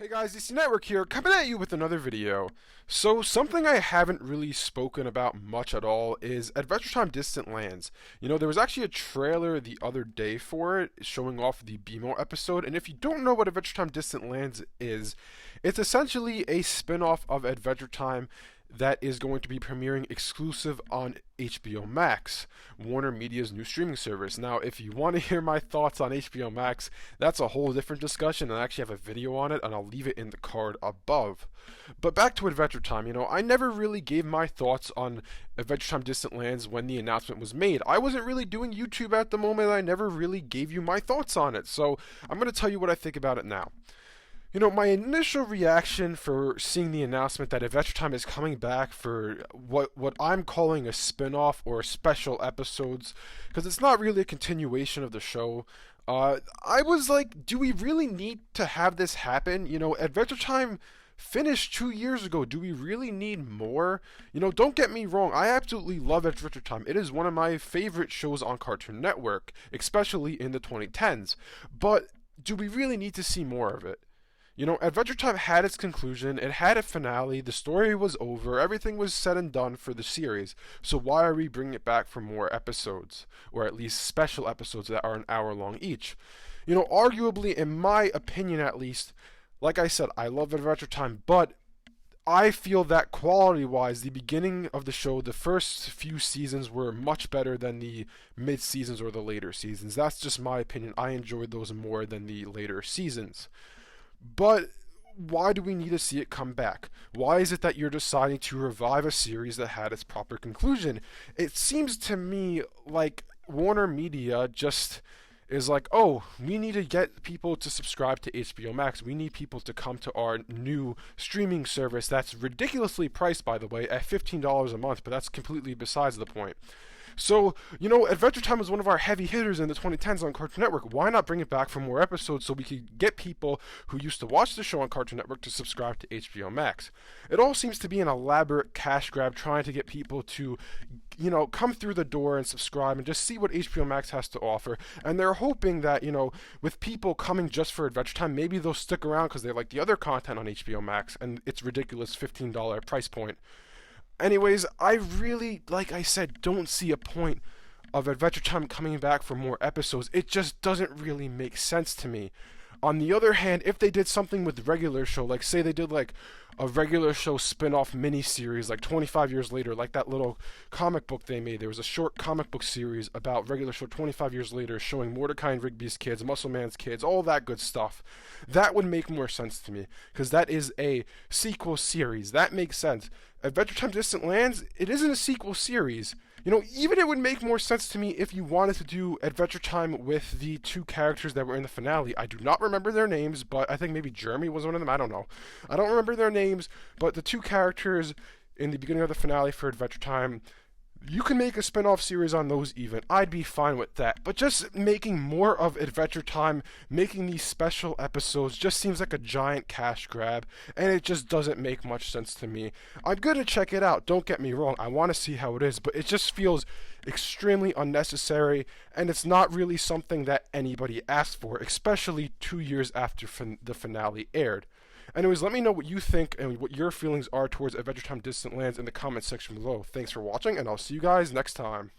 Hey guys, DC Network here, coming at you with another video. So, something I haven't really spoken about much at all is Adventure Time Distant Lands. There was actually a trailer the other day for it, showing off the BMO episode, and if you don't know what Adventure Time Distant Lands is, it's essentially a spin-off of Adventure Time that is going to be premiering exclusive on HBO Max, Warner Media's new streaming service. Now, if you want to hear my thoughts on HBO Max, that's a whole different discussion, and I actually have a video on it, and I'll leave it in the card above. But back to Adventure Time, I never really gave my thoughts on Adventure Time Distant Lands when the announcement was made. I wasn't really doing YouTube at the moment, and I never really gave you my thoughts on it, so I'm going to tell you what I think about it now. My initial reaction for seeing the announcement that Adventure Time is coming back for what I'm calling a spin-off or special episodes, because it's not really a continuation of the show, I was like, do we really need to have this happen? Adventure Time finished 2 years ago. Do we really need more? Don't get me wrong, I absolutely love Adventure Time. It is one of my favorite shows on Cartoon Network, especially in the 2010s. But do we really need to see more of it? Adventure Time had its conclusion, it had a finale, the story was over, everything was said and done for the series, so why are we bringing it back for more episodes? Or at least special episodes that are an hour long each? Arguably, in my opinion at least, like I said, I love Adventure Time, but I feel that quality-wise, the beginning of the show, the first few seasons were much better than the mid-seasons or the later seasons. That's just my opinion. I enjoyed those more than the later seasons. But why do we need to see it come back? Why is it that you're deciding to revive a series that had its proper conclusion? It seems to me like Warner Media just is like, oh, we need to get people to subscribe to HBO Max. We need people to come to our new streaming service that's ridiculously priced, by the way, at $15 a month, but that's completely besides the point. So, Adventure Time was one of our heavy hitters in the 2010s on Cartoon Network. Why not bring it back for more episodes so we could get people who used to watch the show on Cartoon Network to subscribe to HBO Max? It all seems to be an elaborate cash grab trying to get people to, come through the door and subscribe and just see what HBO Max has to offer. And they're hoping that, with people coming just for Adventure Time, maybe they'll stick around because they like the other content on HBO Max and its ridiculous $15 price point. Anyways, I really, like I said, don't see a point of Adventure Time coming back for more episodes. It just doesn't really make sense to me. On the other hand, if they did something with regular show, like say they did like a regular show spin-off mini-series like 25 years later, like that little comic book they made. There was a short comic book series about regular show 25 years later showing Mordecai and Rigby's kids, Muscle Man's kids, all that good stuff. That would make more sense to me, because that is a sequel series. That makes sense. Adventure Time Distant Lands, it isn't a sequel series. Even it would make more sense to me if you wanted to do Adventure Time with the two characters that were in the finale. I do not remember their names, but I think maybe Jeremy was one of them. I don't know. I don't remember their names, but the two characters in the beginning of the finale for Adventure Time, you can make a spin-off series on those even. I'd be fine with that. But just making more of Adventure Time, making these special episodes, just seems like a giant cash grab, and it just doesn't make much sense to me. I'm gonna check it out, don't get me wrong, I want to see how it is, but it just feels extremely unnecessary, and it's not really something that anybody asked for, especially 2 years after the finale aired. Anyways, let me know what you think and what your feelings are towards Adventure Time Distant Lands in the comments section below. Thanks for watching, and I'll see you guys next time.